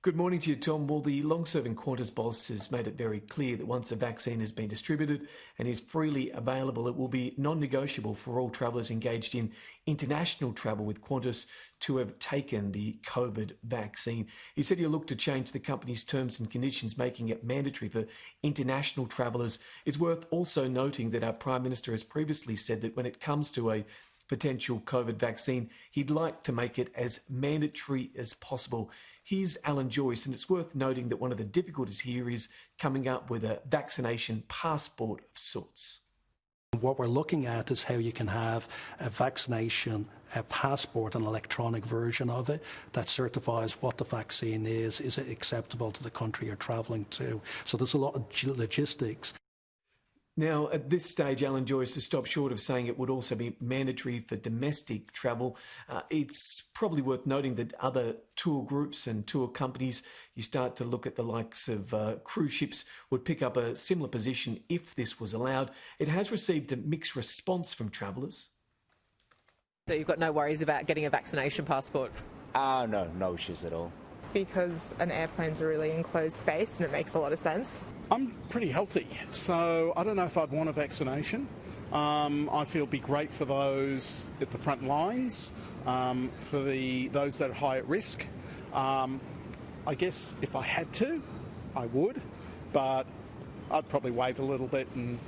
Good morning to you, Tom. Well, the long-serving Qantas boss has made it very clear that once a vaccine has been distributed and is freely available, it will be non-negotiable for all travellers engaged in international travel with Qantas to have taken the COVID vaccine. He said he'll look to change the company's terms and conditions, making it mandatory for international travellers. It's worth also noting that our Prime Minister has previously said that when it comes to a potential COVID vaccine, he'd like to make it as mandatory as possible. Here's Alan Joyce, and it's worth noting that one of the difficulties here is coming up with a vaccination passport of sorts. What we're looking at is how you can have a vaccination passport, an electronic version of it that certifies what the vaccine is it acceptable to the country you're travelling to. So there's a lot of logistics. Now, at this stage, Alan Joyce has stopped short of saying it would also be mandatory for domestic travel. It's probably worth noting that other tour groups and tour companies, you start to look at the likes of cruise ships, would pick up a similar position if this was allowed. It has received a mixed response from travellers. So you've got no worries about getting a vaccination passport? No issues at all. Because an airplane's a really enclosed space and it makes a lot of sense. I'm pretty healthy, so I don't know if I'd want a vaccination. I feel it'd be great for those at the front lines, for those that are high at risk. I guess if I had to, I would, but I'd probably wait a little bit and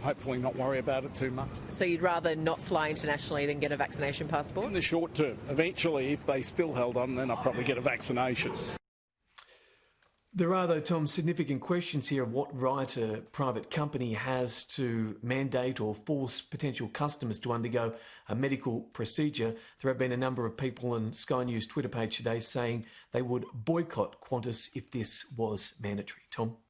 hopefully not worry about it too much. So you'd rather not fly internationally than get a vaccination passport? In the short term. Eventually, if they still held on, then I'll probably get a vaccination. There are, though, Tom, significant questions here of what right a private company has to mandate or force potential customers to undergo a medical procedure. There have been a number of people on Sky News' Twitter page today saying they would boycott Qantas if this was mandatory. Tom?